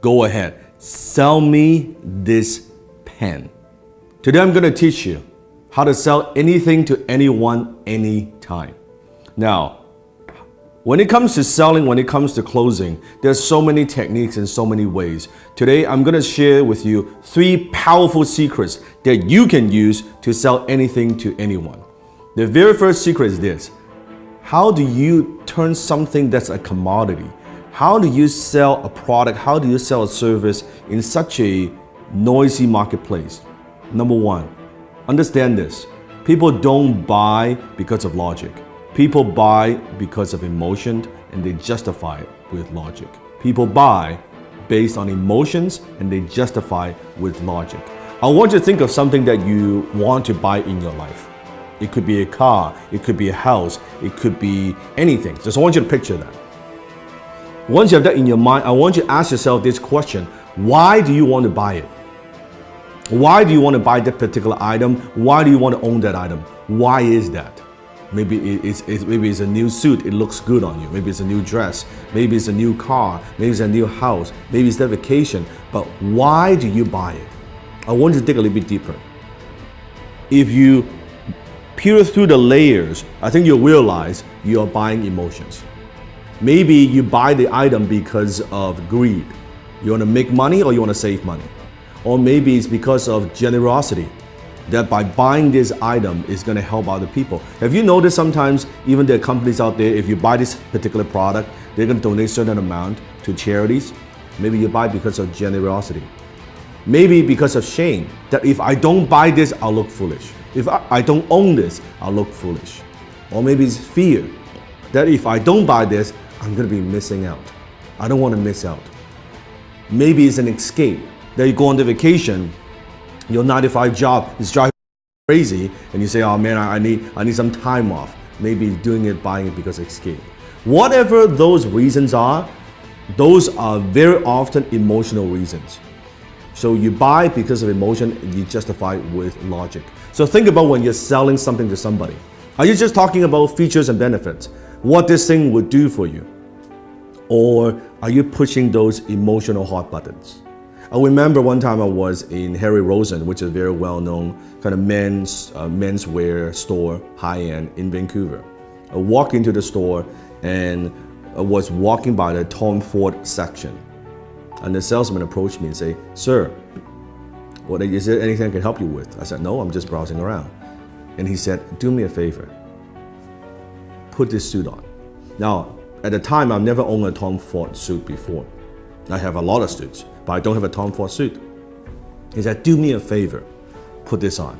Go ahead, sell me this pen. Today I'm going to teach you how to sell anything to anyone, anytime. Now, when it comes to selling, when it comes to closing, there's so many techniques and so many ways. Today, I'm going to share with you 3 powerful secrets that you can use to sell anything to anyone. The very first secret is this. How do you turn something that's a commodity? How do you sell a product? How do you sell a service in such a noisy marketplace? Number 1, understand this. People don't buy because of logic. People buy because of emotion, and they justify it with logic. People buy based on emotions, and they justify with logic. I want you to think of something that you want to buy in your life. It could be a car, it could be a house, it could be anything. Just I want you to picture that. Once you have that in your mind, I want you to ask yourself this question. Why do you want to buy it? Why do you want to buy that particular item? Why do you want to own that item? Why is that? Maybe it's a new suit, it looks good on you. Maybe it's a new dress. Maybe it's a new car. Maybe it's a new house. Maybe it's that vacation. But why do you buy it? I want you to dig a little bit deeper. If you peel through the layers, I think you'll realize you are buying emotions. Maybe you buy the item because of greed. You want to make money or you want to save money. Or maybe it's because of generosity, that by buying this item is going to help other people. Have you noticed sometimes even there are companies out there, if you buy this particular product, they're going to donate a certain amount to charities? Maybe you buy because of generosity. Maybe because of shame, that if I don't buy this, I'll look foolish. If I don't own this, I'll look foolish. Or maybe it's fear, that if I don't buy this, I'm going to be missing out. I don't want to miss out. Maybe it's an escape, that you go on the vacation, your 9-to-5 job is driving crazy, and you say, oh man, I need some time off. Maybe doing it, buying it because of escape. Whatever those reasons are, those are very often emotional reasons. So you buy because of emotion, and you justify with logic. So think about when you're selling something to somebody. Are you just talking about features and benefits? What this thing would do for you? Or are you pushing those emotional hot buttons? I remember one time I was in Harry Rosen, which is a very well-known kind of menswear store, high-end in Vancouver. I walked into the store and I was walking by the Tom Ford section. And the salesman approached me and said, sir, is there anything I can help you with? I said, no, I'm just browsing around. And he said, do me a favor. Put this suit on. Now, at the time, I've never owned a Tom Ford suit before. I have a lot of suits, but I don't have a Tom Ford suit. He said, do me a favor, put this on.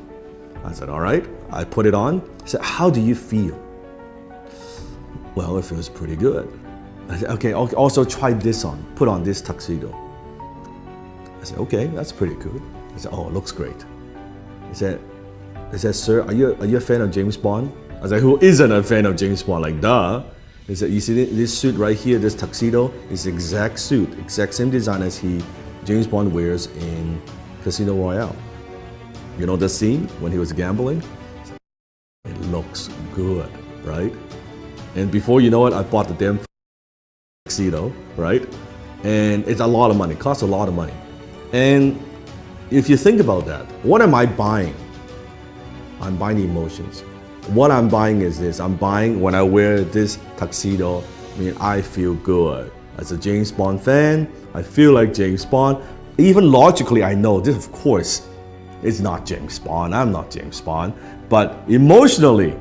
I said, all right. I put it on. He said, how do you feel? Well, it feels pretty good. I said, okay, also try this on. Put on this tuxedo. I said, okay, that's pretty good. He said, oh, it looks great. He said, sir, are you a fan of James Bond? I said, who isn't a fan of James Bond? Like, duh. He said, you see this suit right here, this tuxedo, is the exact suit, exact same design as James Bond wears in Casino Royale. You know the scene when he was gambling? It looks good, right? And before you know it, I bought the damn tuxedo, right? And it's a lot of money, costs a lot of money. And if you think about that, what am I buying? I'm buying emotions. What I'm buying is this. I'm buying when I wear this tuxedo, I feel good. As a James Bond fan, I feel like James Bond. Even logically, I know this, of course, is not James Bond. I'm not James Bond. But emotionally,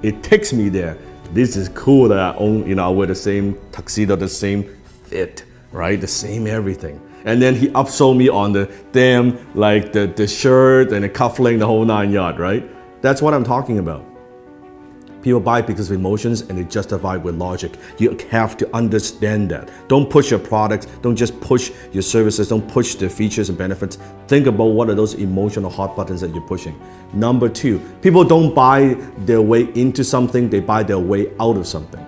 it takes me there. This is cool that I own, I wear the same tuxedo, the same fit, right? The same everything. And then he upsold me on the damn, like the shirt and the cufflink, the whole 9 yards, right? That's what I'm talking about. People buy because of emotions and they justify with logic. You have to understand that. Don't push your products, don't just push your services, don't push the features and benefits. Think about what are those emotional hot buttons that you're pushing. Number 2, people don't buy their way into something, they buy their way out of something.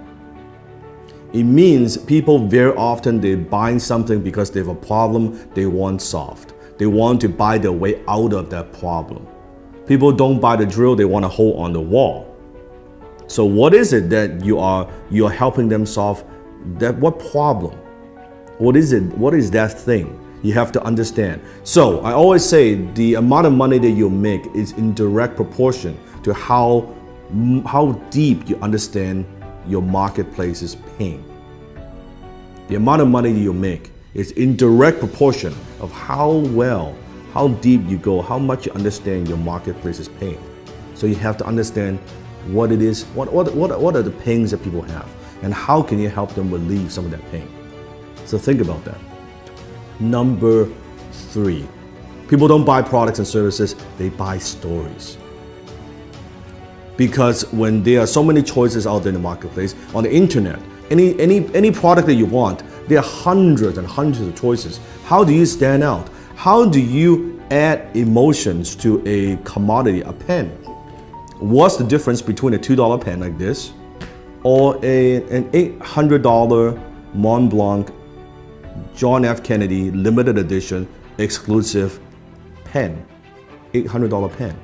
It means people very often, they're buying something because they have a problem they want solved. They want to buy their way out of that problem. People don't buy the drill, they want to hold on the wall. So what is it that you are helping them solve? What problem? What is it? What is that thing? You have to understand. So I always say the amount of money that you make is in direct proportion to how deep you understand your marketplace's pain. The amount of money that you make is in direct proportion of how deep you go, how much you understand your marketplace's pain. So you have to understand what it is, what are the pains that people have, and how can you help them relieve some of that pain. So think about that. Number 3, people don't buy products and services, they buy stories. Because when there are so many choices out there in the marketplace, on the internet, any product that you want, there are hundreds and hundreds of choices. How do you stand out? How do you add emotions to a commodity, a pen? What's the difference between a $2 pen like this or an $800 Mont Blanc John F. Kennedy limited edition exclusive pen? $800 pen.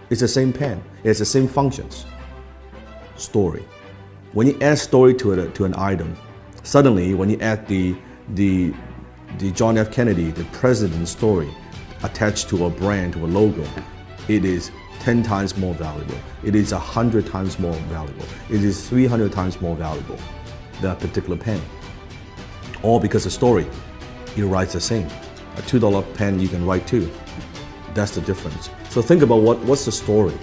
It's the same pen. It has the same functions. Story. When you add story to an item, suddenly when you add the John F. Kennedy, the president's story attached to a brand, to a logo, it is 10 times more valuable. It is 100 times more valuable. It is 300 times more valuable, that particular pen. All because the story, it writes the same. A $2 pen you can write too. That's the difference. So think about what's the story?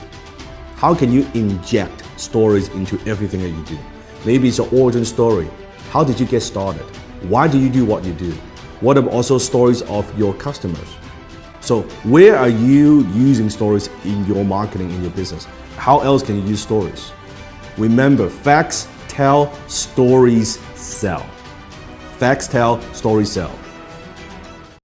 How can you inject stories into everything that you do? Maybe it's an origin story. How did you get started? Why do you do what you do? What are also stories of your customers? So where are you using stories in your marketing, in your business? How else can you use stories? Remember, facts tell, stories sell. Facts tell, stories sell.